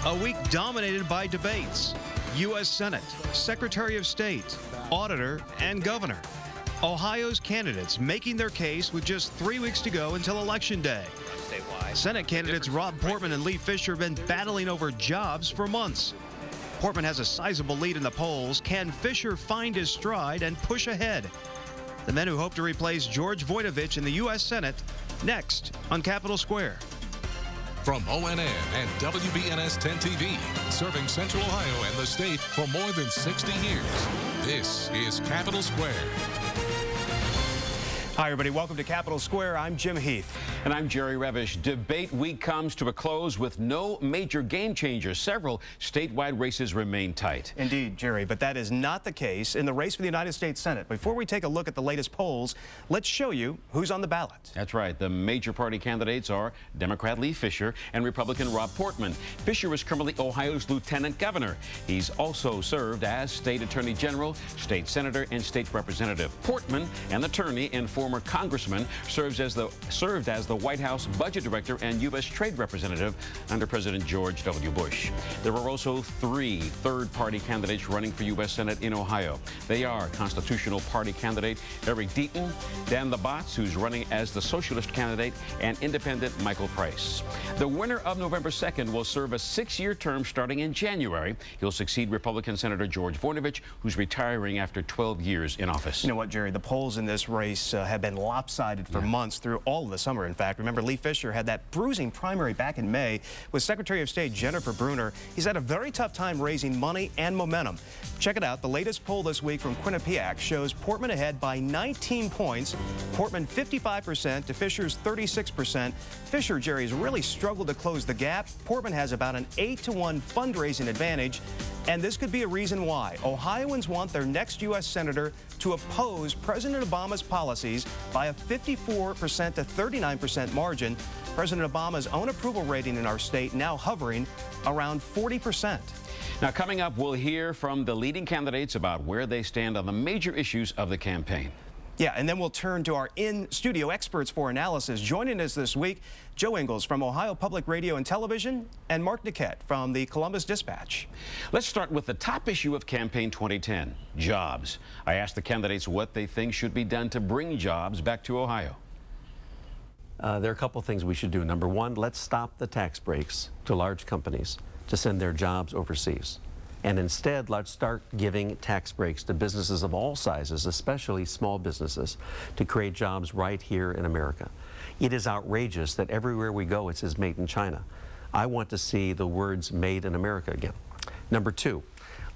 A week dominated by debates. U.S. Senate, Secretary of State, Auditor, and Governor. Ohio's candidates making their case with just 3 weeks to go until Election Day. Senate candidates Portman and Lee Fisher have been battling over jobs for months. Portman has a sizable lead in the polls. Can Fisher find his stride and push ahead? The men who hope to replace George Voinovich in the U.S. Senate, next on Capitol Square. From ONN and WBNS 10 TV, serving Central Ohio and the state for more than 60 years, this is Capitol Square. Hi, everybody. Welcome to Capitol Square. I'm Jim Heath. And I'm Jerry Revish. Debate week comes to a close with no major game changers. Several statewide races remain tight. Indeed, Jerry, but that is not the case in the race for the United States Senate. Before we take a look at the latest polls, let's show you who's on the ballot. That's right. The major party candidates are Democrat Lee Fisher and Republican Rob Portman. Fisher is currently Ohio's lieutenant governor. He's also served as state attorney general, state senator, and state representative. Portman, an attorney and former congressman, served as the White House budget director and U.S. trade representative under President George W. Bush. There are also 3 third-party candidates running for U.S. Senate in Ohio. They are Constitutional Party candidate Eric Deaton, Dan Labatz, who's running as the Socialist candidate, and Independent Michael Price. The winner of November 2nd will serve a 6-year term starting in January. He'll succeed Republican Senator George Voinovich, who's retiring after 12 years in office. You know what, Jerry? The polls in this race have been lopsided for months through all of the summer, in fact. Remember, Lee Fisher had that bruising primary back in May with Secretary of State Jennifer Brunner. He's had a very tough time raising money and momentum. Check it out. The latest poll this week from Quinnipiac shows Portman ahead by 19 points. Portman 55% to Fisher's 36%. Fisher, Jerry, has really struggled to close the gap. Portman has about an 8-to-1 fundraising advantage, and this could be a reason why. Ohioans want their next U.S. Senator to oppose President Obama's policies by a 54% to 39% margin. President Obama's own approval rating in our state now hovering around 40%. Now, coming up, we'll hear from the leading candidates about where they stand on the major issues of the campaign. Yeah, and then we'll turn to our in-studio experts for analysis. Joining us this week, Joe Ingles from Ohio Public Radio and Television, and Mark Niquette from the Columbus Dispatch. Let's start with the top issue of Campaign 2010, jobs. I asked the candidates what they think should be done to bring jobs back to Ohio. There are a couple things we should do. Number one, let's stop the tax breaks to large companies to send their jobs overseas. And instead, let's start giving tax breaks to businesses of all sizes, especially small businesses, to create jobs right here in America. It is outrageous that everywhere we go it says made in China. I want to see the words made in America again. Number two,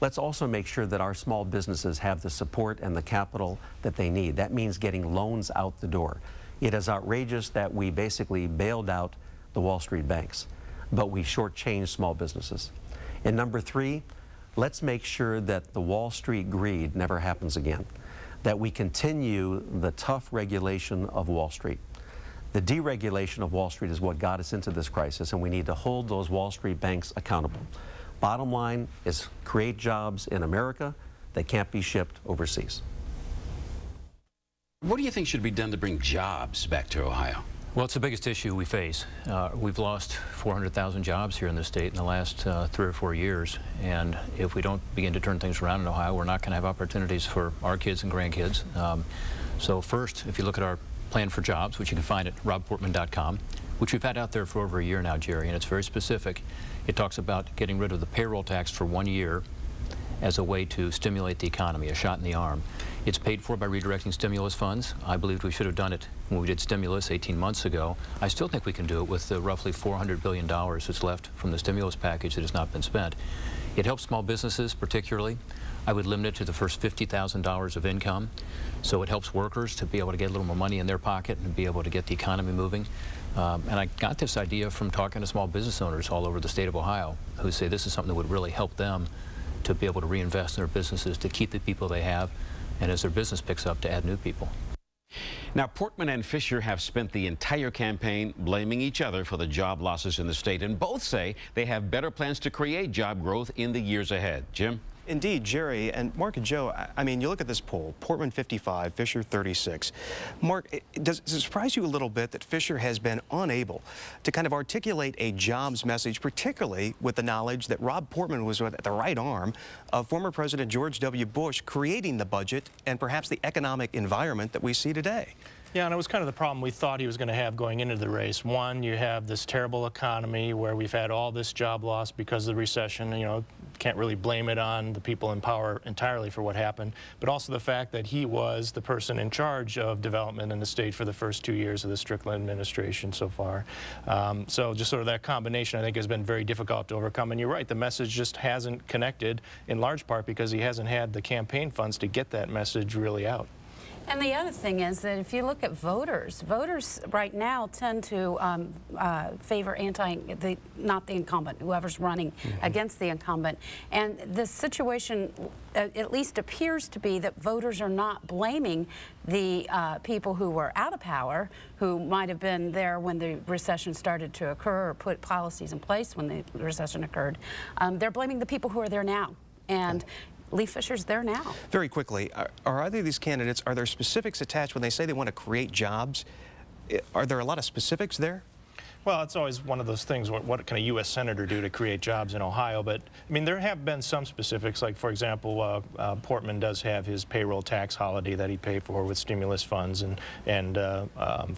let's also make sure that our small businesses have the support and the capital that they need. That means getting loans out the door. It is outrageous that we basically bailed out the Wall Street banks, but we shortchanged small businesses. And number three, let's make sure that the Wall Street greed never happens again, that we continue the tough regulation of Wall Street. The deregulation of Wall Street is what got us into this crisis, and we need to hold those Wall Street banks accountable. Bottom line is create jobs in America that can't be shipped overseas. What do you think should be done to bring jobs back to Ohio? Well, it's the biggest issue we face. We've lost 400,000 jobs here in the state in the last 3 or 4 years, and if we don't begin to turn things around in Ohio, we're not going to have opportunities for our kids and grandkids. So first, if you look at our plan for jobs, which you can find at robportman.com, which we've had out there for over a year now, Jerry, and it's very specific. It talks about getting rid of the payroll tax for 1 year as a way to stimulate the economy, a shot in the arm. It's paid for by redirecting stimulus funds. I believed we should have done it when we did stimulus 18 months ago. I still think we can do it with the roughly $400 billion that's left from the stimulus package that has not been spent. It helps small businesses particularly. I would limit it to the first $50,000 of income. So it helps workers to be able to get a little more money in their pocket and be able to get the economy moving. And I got this idea from talking to small business owners all over the state of Ohio who say this is something that would really help them to be able to reinvest in their businesses, to keep the people they have, and as their business picks up, to add new people. Now, Portman and Fisher have spent the entire campaign blaming each other for the job losses in the state, and both say they have better plans to create job growth in the years ahead. Jim? Indeed, Jerry and Mark and Joe, I mean, you look at this poll, Portman 55, Fisher 36. Mark, does it surprise you a little bit that Fisher has been unable to kind of articulate a jobs message, particularly with the knowledge that Rob Portman was at the right arm of former President George W. Bush creating the budget and perhaps the economic environment that we see today? Yeah, and it was kind of the problem we thought he was going to have going into the race. One, you have this terrible economy where we've had all this job loss because of the recession. You know, can't really blame it on the people in power entirely for what happened, but also the fact that he was the person in charge of development in the state for the first 2 years of the Strickland administration so far. So just sort of that combination, I think, has been very difficult to overcome. And you're right, the message just hasn't connected in large part because he hasn't had the campaign funds to get that message really out. And the other thing is that if you look at voters right now tend to favor not the incumbent, whoever's running against the incumbent. And the situation at least appears to be that voters are not blaming the people who were out of power, who might have been there when the recession started to occur or put policies in place when the recession occurred. They're blaming the people who are there now. And Lee Fisher's there now. Very quickly, are either of these candidates, are there specifics attached when they say they want to create jobs? Are there a lot of specifics there? Well, it's always one of those things, what can a U.S. Senator do to create jobs in Ohio? But, I mean, there have been some specifics, like, for example, Portman does have his payroll tax holiday that he paid for with stimulus funds, and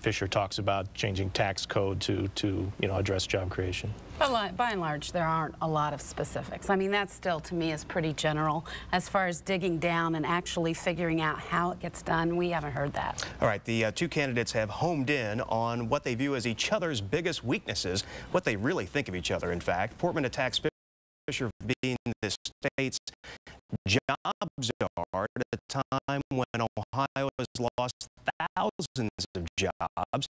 Fisher talks about changing tax code to you know, address job creation. But by and large, there aren't a lot of specifics. I mean, that still, to me, is pretty general. As far as digging down and actually figuring out how it gets done, we haven't heard that. All right, the two candidates have homed in on what they view as each other's biggest weaknesses, what they really think of each other, in fact. Portman attacks Fisher being the state's jobs czar at a time when Ohio has lost thousands of jobs.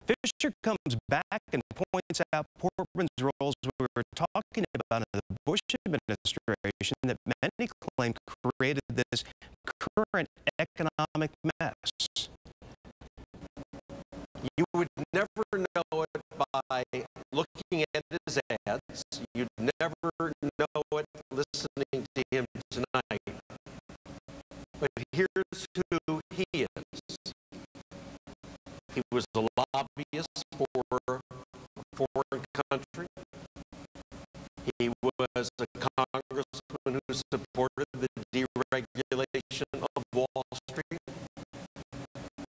Fisher comes back and points out Portman's roles we were talking about in the Bush administration that many claim created this current economic mess. You would never know it by looking at his ads. You'd never know it listening to him tonight. But here's who he is. He was a lobbyist for a foreign country. He was a congressman who supported the deregulation of Wall Street.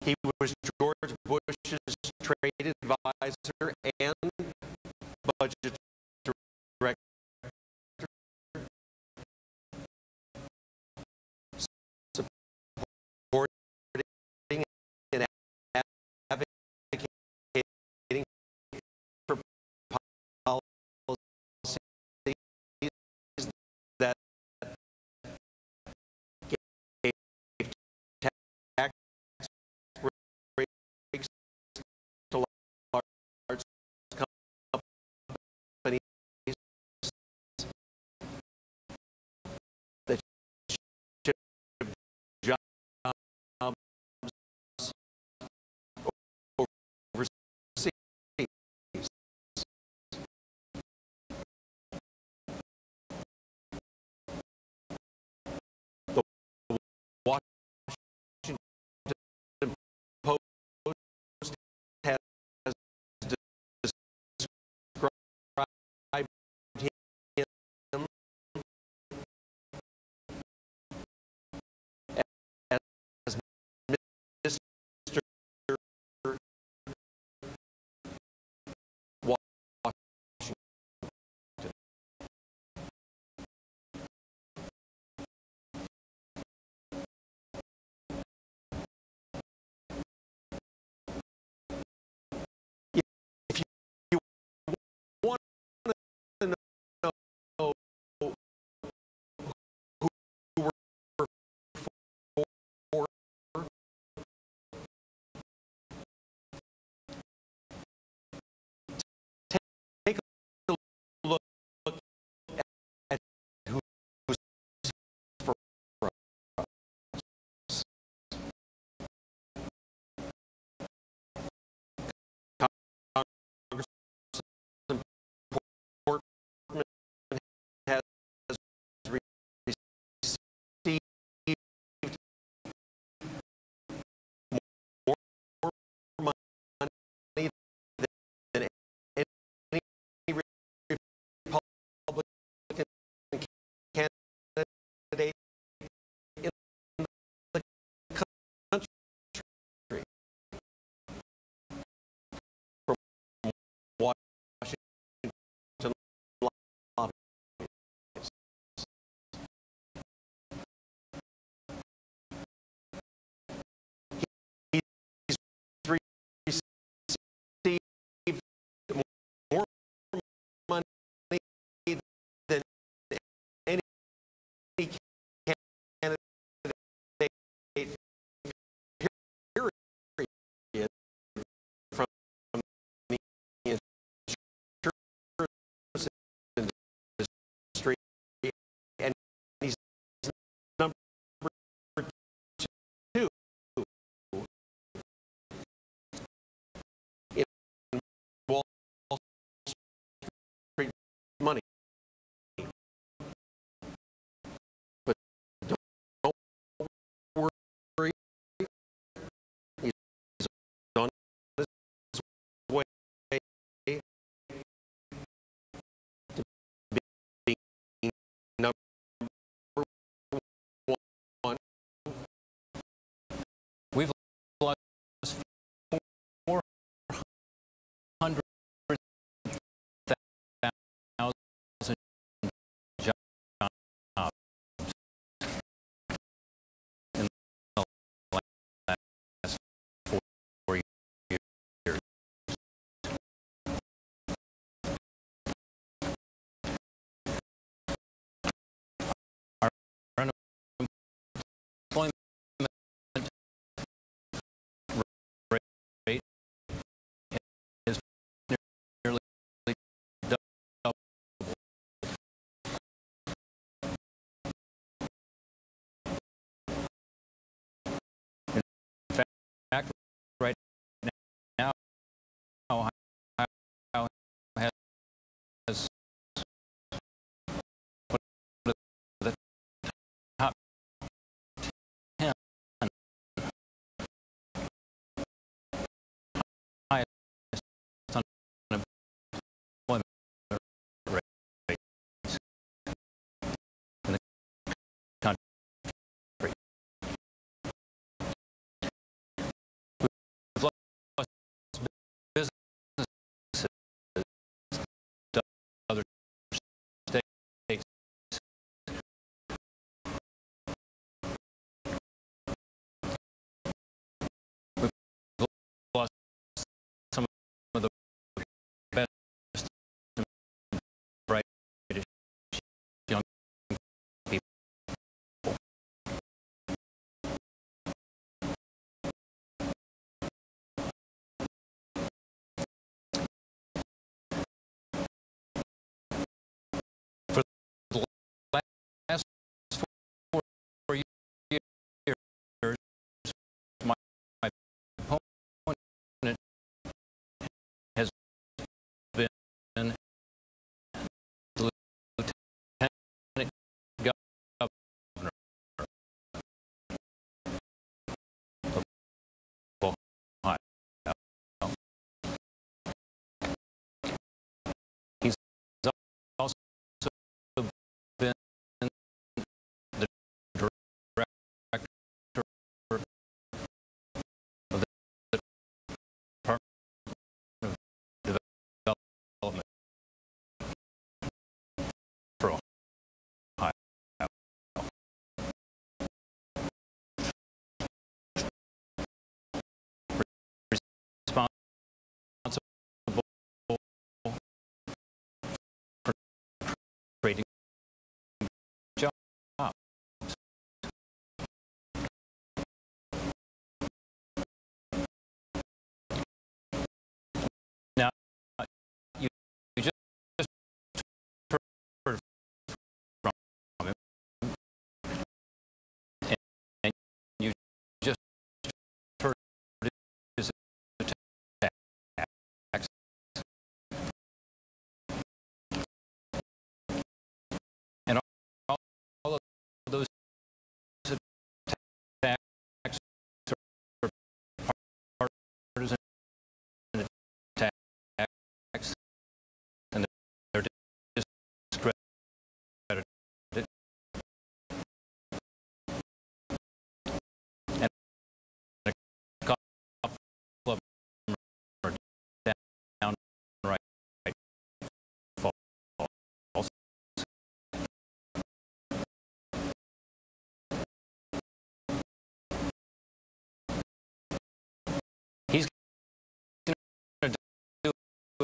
He was George Bush's trade advisor and budget director. Supporting and advocating for policies that gave tax breaks to large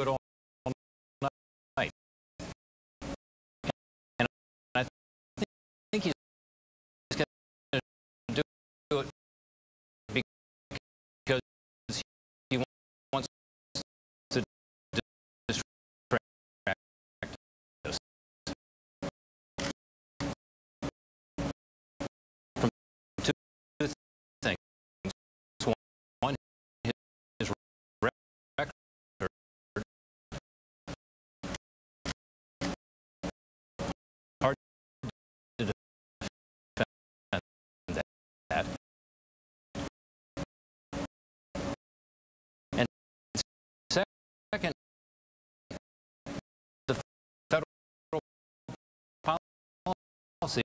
it all night. And I think he's going to do it because he wants to distract us from two things. One, his record. Hard to defend that. And second, the federal policies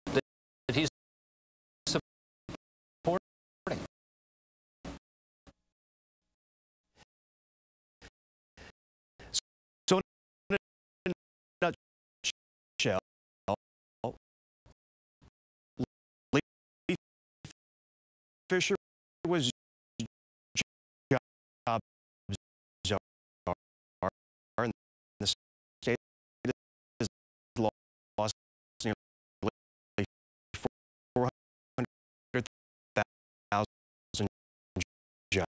that he's supporting. So in a nutshell, Lee Fisher was job czar, and the state has lost nearly 400,000 jobs.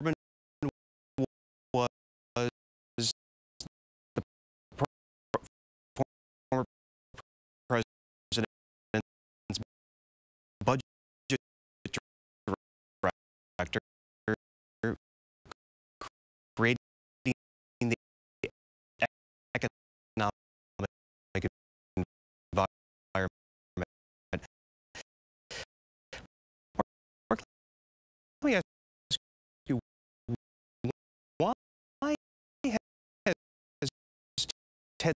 Portman was the former president's budget director, creating the economic environment. Mark, let me ask you, why has Ted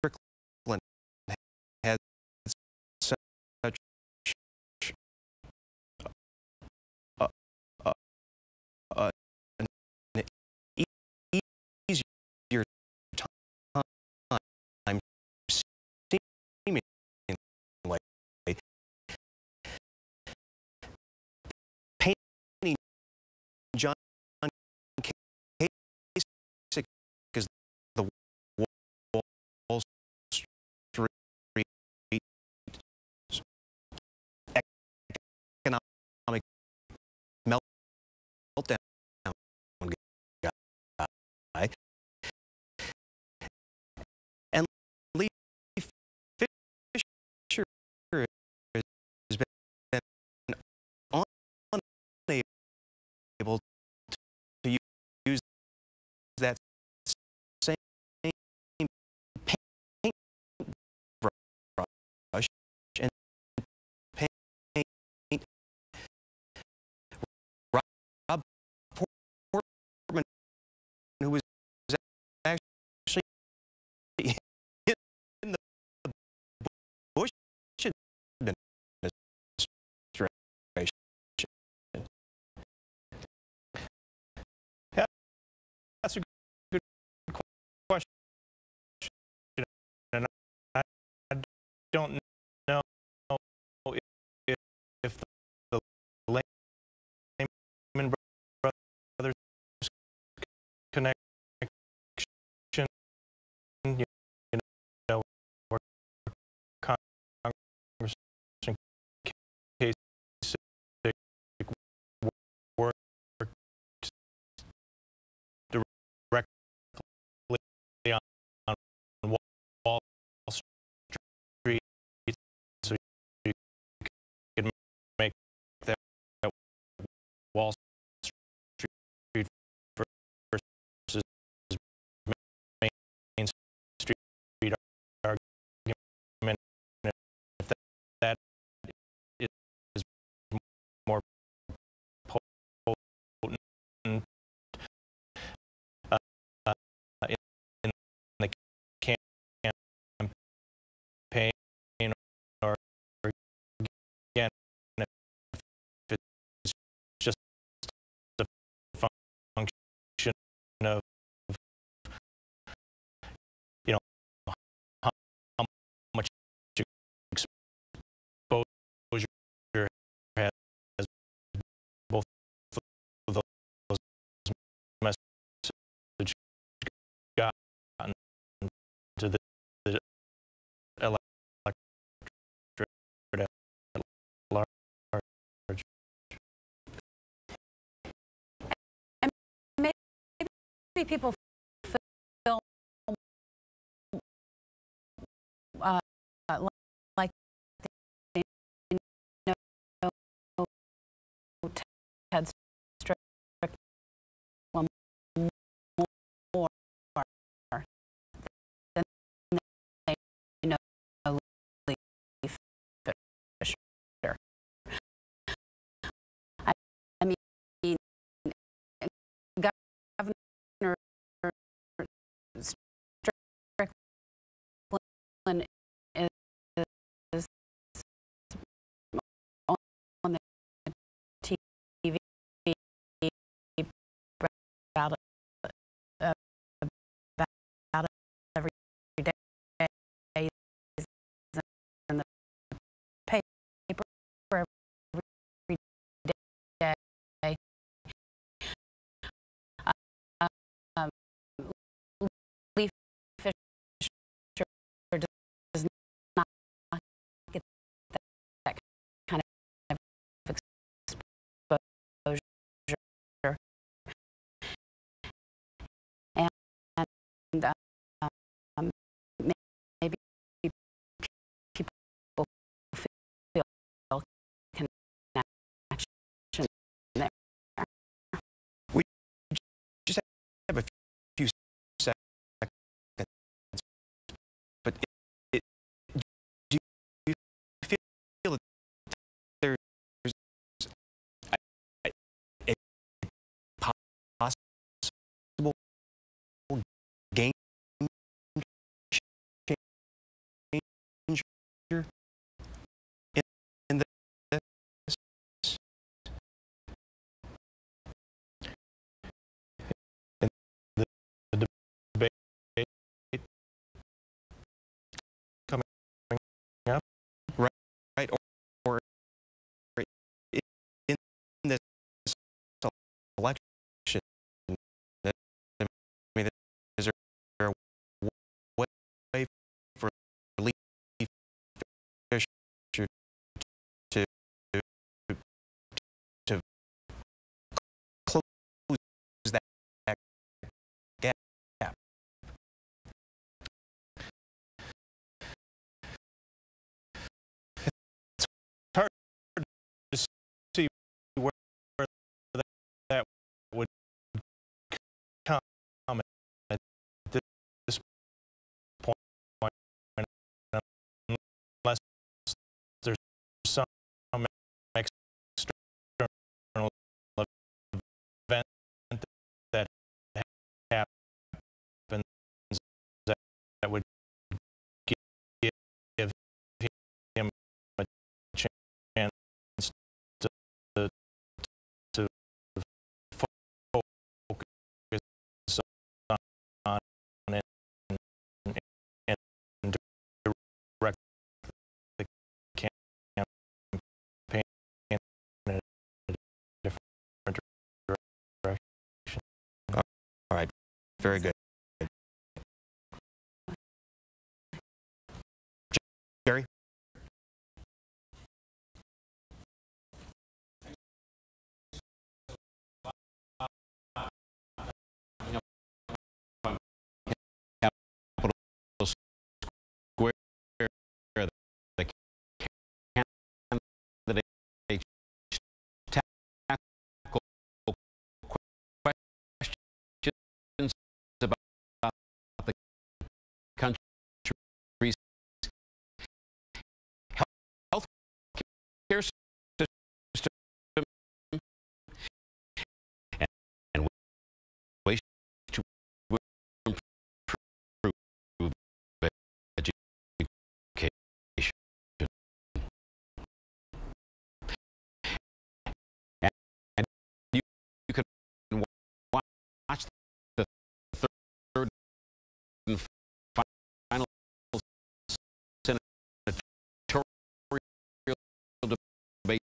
Strickland had such an easier time seemingly painting John Kasich as the Wall Street economic meltdown guy, and Lee Fisher has been unable to use that same paintbrush and paint Rob Portman, who was actually in the Bush administration. Yeah, that's a good question, and I don't know if the Lehman Brothers connection, you know, or Congressman Kasich worked directly on Wall Street many people feel like they know Ted Strickland more than they know Lee Fisher? I mean, Governor Strickland is on the TV about every day in the paper every day. Lee Fisher does not get that kind of exposure, and maybe people feel connection there. We just have a few seconds, but do you feel that there's a possible game changer in this? The debate coming up. Right, or in this election, I mean, is there a way for Lee Fisher to close that gap? It's hard to see where that would come at this point, unless there's some external event that happens that would give him a chance to focus on it and direct the campaign in a different direction. All right, very good. Jerry? Square, the candidates tackle questions about the country's health care system and ways to improve education. And you can watch the third and final senatorial debate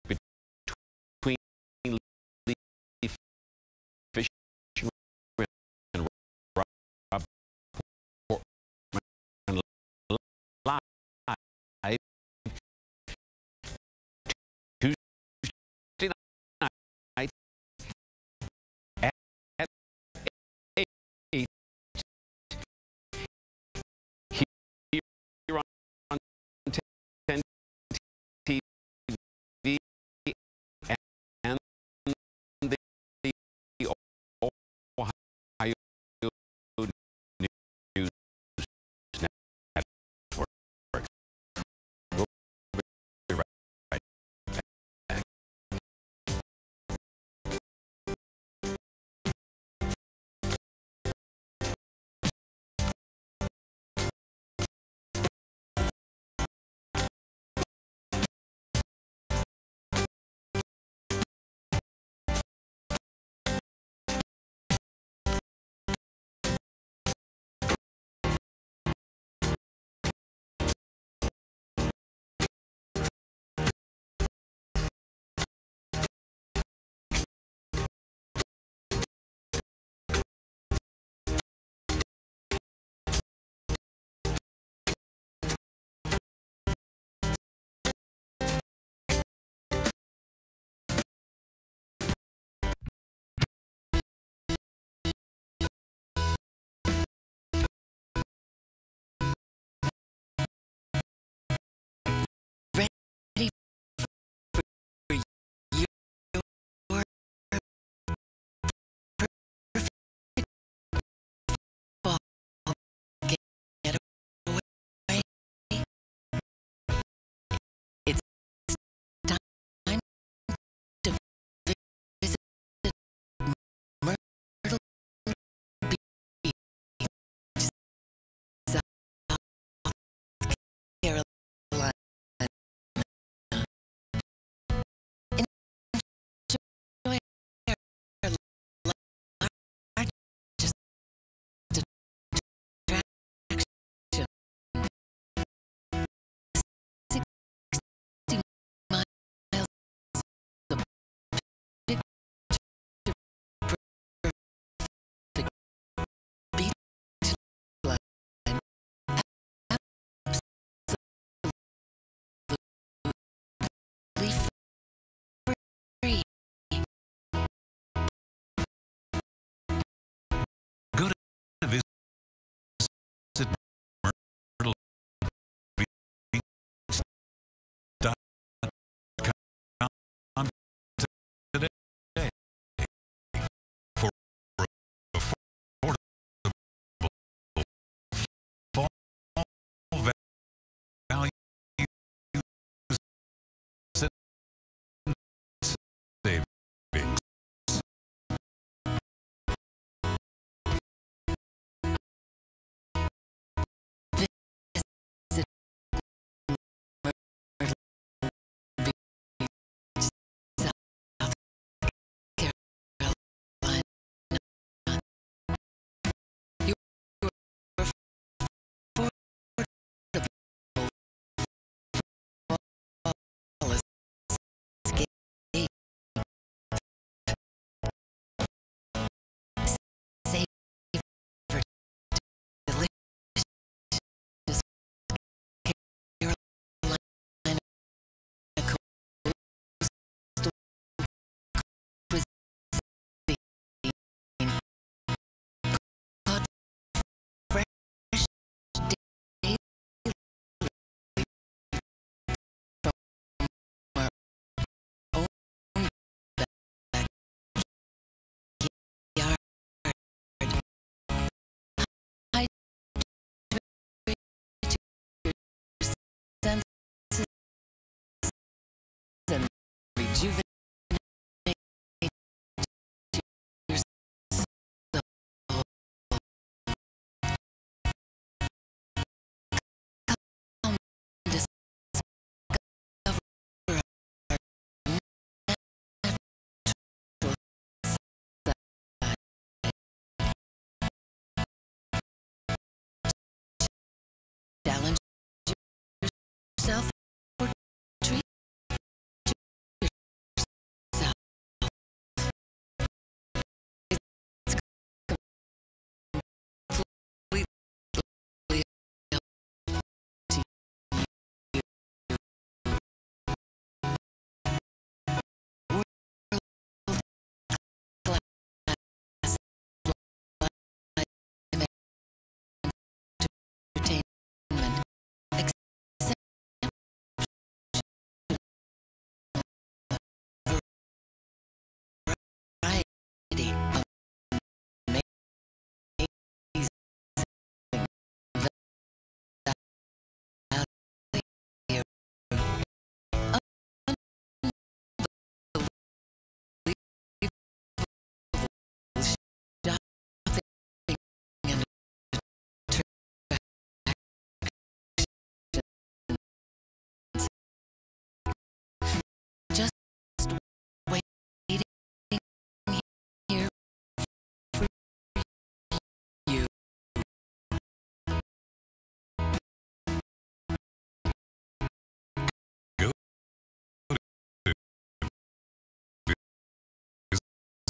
between Lee Fisher and Rob Portman live Tuesday night at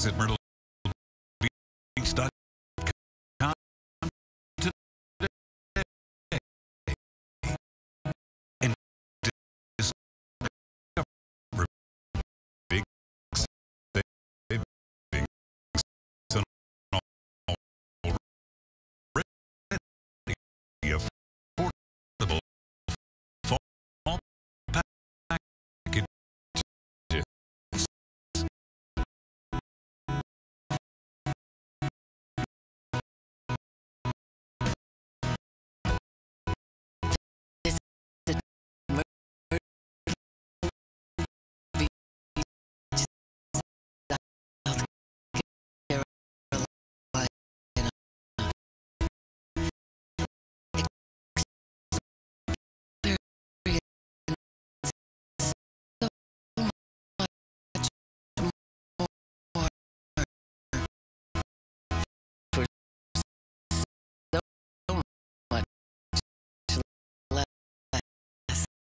Visit Myrtle